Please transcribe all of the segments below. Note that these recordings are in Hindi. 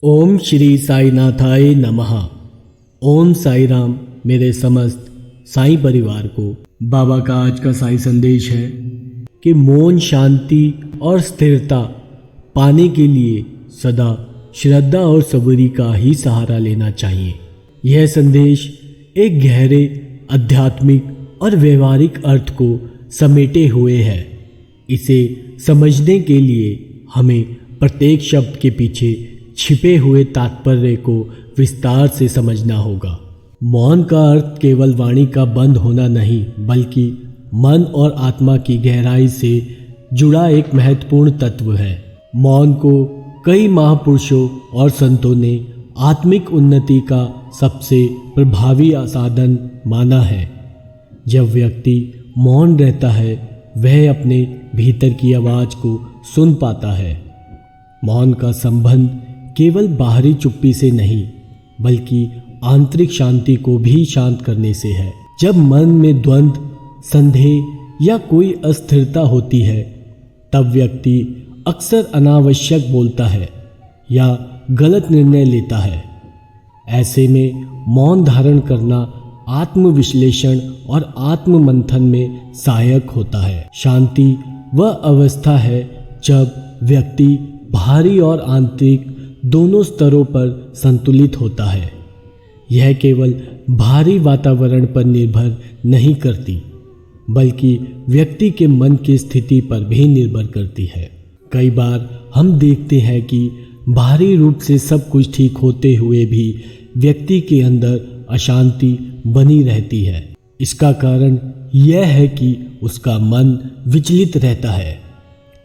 ओम श्री साईनाथाय नमः। ओम साई राम। मेरे समस्त साई परिवार को बाबा का आज का साई संदेश है कि मौन, शांति और स्थिरता पाने के लिए सदा श्रद्धा और सबूरी का ही सहारा लेना चाहिए। यह संदेश एक गहरे आध्यात्मिक और व्यवहारिक अर्थ को समेटे हुए है। इसे समझने के लिए हमें प्रत्येक शब्द के पीछे छिपे हुए तात्पर्य को विस्तार से समझना होगा। मौन का अर्थ केवल वाणी का बंद होना नहीं, बल्कि मन और आत्मा की गहराई से जुड़ा एक महत्वपूर्ण तत्व है। मौन को कई महापुरुषों और संतों ने आत्मिक उन्नति का सबसे प्रभावी साधन माना है। जब व्यक्ति मौन रहता है, वह अपने भीतर की आवाज को सुन पाता है। मौन का संबंध केवल बाहरी चुप्पी से नहीं, बल्कि आंतरिक शांति को भी शांत करने से है। जब मन में द्वंद्व, संदेह या कोई अस्थिरता होती है, तब व्यक्ति अक्सर अनावश्यक बोलता है या गलत निर्णय लेता है। ऐसे में मौन धारण करना आत्मविश्लेषण और आत्म मंथन में सहायक होता है। शांति वह अवस्था है जब व्यक्ति बाहरी और आंतरिक दोनों स्तरों पर संतुलित होता है। यह केवल बाहरी वातावरण पर निर्भर नहीं करती, बल्कि व्यक्ति के मन की स्थिति पर भी निर्भर करती है। कई बार हम देखते हैं कि बाहरी रूप से सब कुछ ठीक होते हुए भी व्यक्ति के अंदर अशांति बनी रहती है। इसका कारण यह है कि उसका मन विचलित रहता है।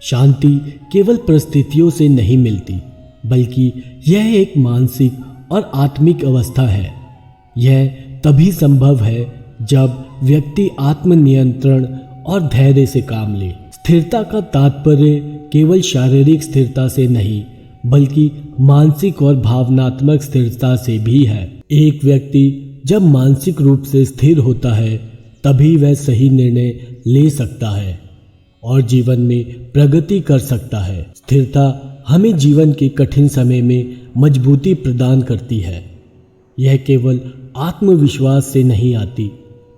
शांति केवल परिस्थितियों से नहीं मिलती, बल्कि यह एक मानसिक और आत्मिक अवस्था है। यह तभी संभव है जब व्यक्ति आत्मनियंत्रण और धैर्य से काम ले। स्थिरता का तात्पर्य केवल शारीरिक स्थिरता से नहीं, बल्कि मानसिक और भावनात्मक स्थिरता से भी है। एक व्यक्ति जब मानसिक रूप से स्थिर होता है, तभी वह सही निर्णय ले सकता है और जीवन में प्रगति कर सकता है। स्थिरता हमें जीवन के कठिन समय में मजबूती प्रदान करती है। यह केवल आत्मविश्वास से नहीं आती,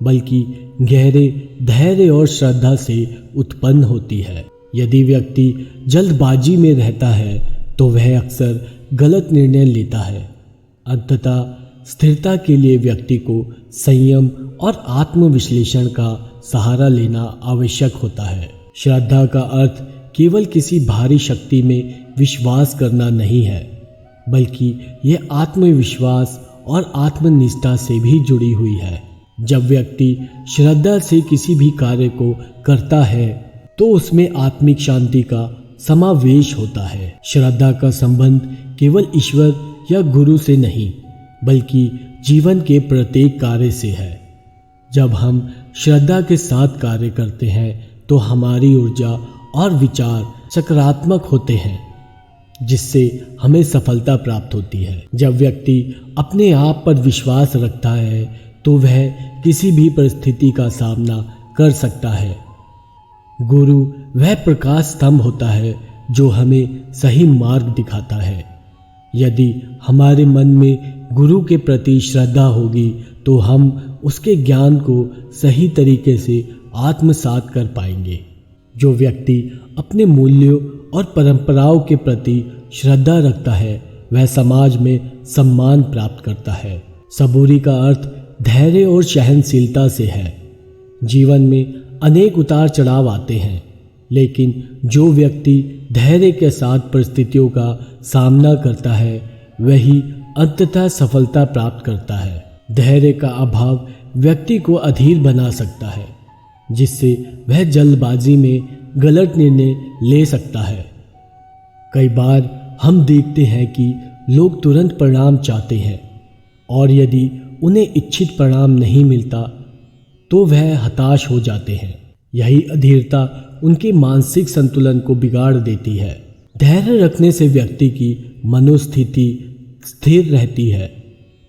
बल्कि गहरे धैर्य और श्रद्धा से उत्पन्न होती है। यदि व्यक्ति जल्दबाजी में रहता है, तो वह अक्सर गलत निर्णय लेता है। अंततः स्थिरता के लिए व्यक्ति को संयम और आत्मविश्लेषण का सहारा लेना आवश्यक होता है। श्रद्धा का अर्थ केवल किसी बाहरी शक्ति में विश्वास करना नहीं है, बल्कि यह आत्मविश्वास और आत्मनिष्ठा से भी जुड़ी हुई है। जब व्यक्ति श्रद्धा से किसी भी कार्य को करता है, तो उसमें आत्मिक शांति का समावेश होता है। श्रद्धा का संबंध केवल ईश्वर या गुरु से नहीं, बल्कि जीवन के प्रत्येक कार्य से है। जब हम श्रद्धा के साथ कार्य करते हैं, तो हमारी ऊर्जा और विचार सकारात्मक होते हैं, जिससे हमें सफलता प्राप्त होती है। जब व्यक्ति अपने आप पर विश्वास रखता है, तो वह किसी भी परिस्थिति का सामना कर सकता है। गुरु वह प्रकाश स्तंभ होता है जो हमें सही मार्ग दिखाता है। यदि हमारे मन में गुरु के प्रति श्रद्धा होगी, तो हम उसके ज्ञान को सही तरीके से आत्मसात कर पाएंगे। जो व्यक्ति अपने मूल्यों और परंपराओं के प्रति श्रद्धा रखता है, वह समाज में सम्मान प्राप्त करता है। सबूरी का अर्थ धैर्य और सहनशीलता से है। जीवन में अनेक उतार चढ़ाव आते हैं, लेकिन जो व्यक्ति धैर्य के साथ परिस्थितियों का सामना करता है, वही अंततः सफलता प्राप्त करता है। धैर्य का अभाव व्यक्ति को अधीर बना सकता है, जिससे वह जल्दबाजी में गलत निर्णय ले सकता है। कई बार हम देखते हैं कि लोग तुरंत परिणाम चाहते हैं, और यदि उन्हें इच्छित परिणाम नहीं मिलता, तो वह हताश हो जाते हैं। यही अधीरता उनके मानसिक संतुलन को बिगाड़ देती है। धैर्य रखने से व्यक्ति की मनोस्थिति स्थिर रहती है।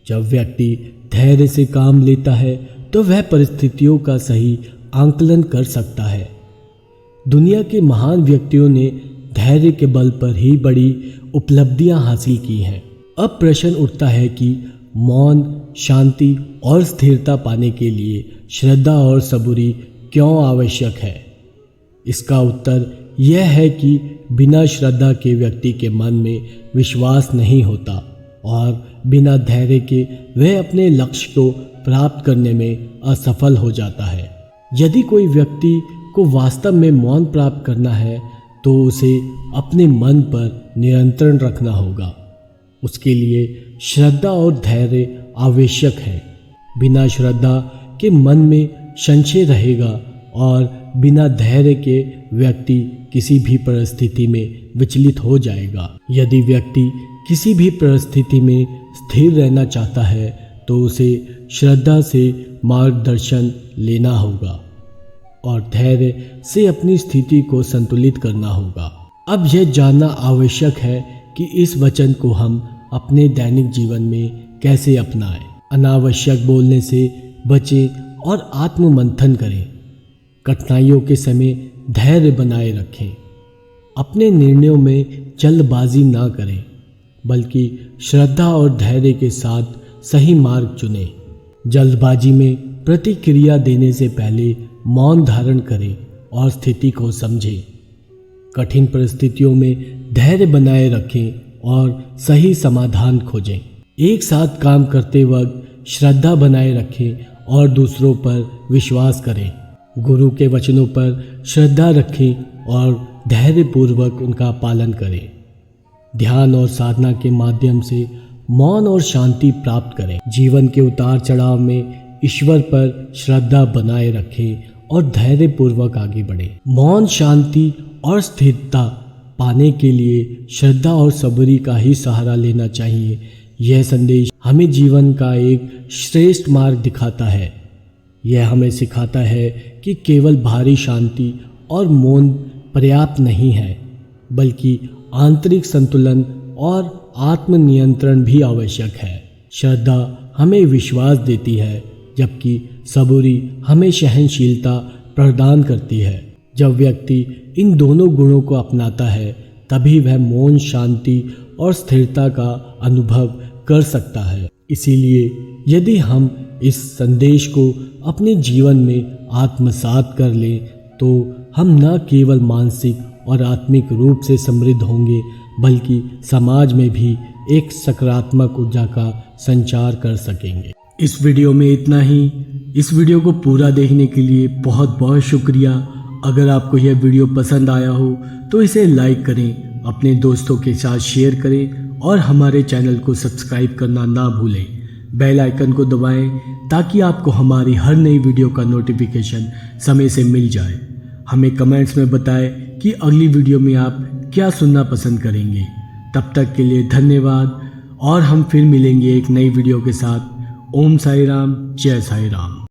जब व्यक्ति धैर्य से काम लेता है, तो वह परिस्थितियों का सही आंकलन कर सकता है। दुनिया के महान व्यक्तियों ने धैर्य के बल पर ही बड़ी उपलब्धियां हासिल की हैं। अब प्रश्न उठता है कि मौन, शांति और स्थिरता पाने के लिए श्रद्धा और सबूरी क्यों आवश्यक है? इसका उत्तर यह है कि बिना श्रद्धा के व्यक्ति के मन में विश्वास नहीं होता और बिना धैर्य के वह अपने लक्ष्य को प्राप्त करने में असफल हो जाता है। यदि कोई व्यक्ति को वास्तव में मौन प्राप्त करना है तो उसे अपने मन पर नियंत्रण रखना होगा। उसके लिए श्रद्धा और धैर्य आवश्यक है। बिना श्रद्धा के मन में संशय रहेगा और बिना धैर्य के व्यक्ति किसी भी परिस्थिति में विचलित हो जाएगा। यदि व्यक्ति किसी भी परिस्थिति में स्थिर रहना चाहता है तो उसे श्रद्धा से मार्गदर्शन लेना होगा और धैर्य से अपनी स्थिति को संतुलित करना होगा। अब यह जानना आवश्यक है कि इस वचन को हम अपने दैनिक जीवन में कैसे अपनाएं। अनावश्यक बोलने से बचें और आत्ममंथन करें। कठिनाइयों के समय धैर्य बनाए रखें। अपने निर्णयों में जल्दबाजी ना करें, बल्कि श्रद्धा और धैर्य के साथ सही मार्ग चुनें। जल्दबाजी में प्रतिक्रिया देने से पहले मौन धारण करें और स्थिति को समझें। कठिन परिस्थितियों में धैर्य बनाए रखें और सही समाधान खोजें। एक साथ काम करते वक्त श्रद्धा बनाए रखें और दूसरों पर विश्वास करें। गुरु के वचनों पर श्रद्धा रखें और धैर्यपूर्वक उनका पालन करें। ध्यान और साधना के माध्यम से मौन और शांति प्राप्त करें। जीवन के उतार चढ़ाव में ईश्वर पर श्रद्धा बनाए रखें और धैर्यपूर्वक आगे बढ़ें। मौन, शांति और स्थिरता पाने के लिए श्रद्धा और सबूरी का ही सहारा लेना चाहिए। यह संदेश हमें जीवन का एक श्रेष्ठ मार्ग दिखाता है। यह हमें सिखाता है कि केवल बाहरी शांति और मौन पर्याप्त नहीं है, बल्कि आंतरिक संतुलन और आत्मनियंत्रण भी आवश्यक है। श्रद्धा हमें विश्वास देती है, जबकि सबूरी हमें सहनशीलता प्रदान करती है। जब व्यक्ति इन दोनों गुणों को अपनाता है, तभी वह मौन, शांति और स्थिरता का अनुभव कर सकता है। इसीलिए यदि हम इस संदेश को अपने जीवन में आत्मसात कर लें तो हम न केवल मानसिक और आत्मिक रूप से समृद्ध होंगे, बल्कि समाज में भी एक सकारात्मक ऊर्जा का संचार कर सकेंगे। इस वीडियो में इतना ही। इस वीडियो को पूरा देखने के लिए बहुत बहुत शुक्रिया। अगर आपको यह वीडियो पसंद आया हो तो इसे लाइक करें, अपने दोस्तों के साथ शेयर करें और हमारे चैनल को सब्सक्राइब करना ना भूलें। बेल आइकन को दबाएं ताकि आपको हमारी हर नई वीडियो का नोटिफिकेशन समय से मिल जाए। हमें कमेंट्स में बताएं कि अगली वीडियो में आप क्या सुनना पसंद करेंगे। तब तक के लिए धन्यवाद और हम फिर मिलेंगे एक नई वीडियो के साथ। ओम साई राम, जय साई राम।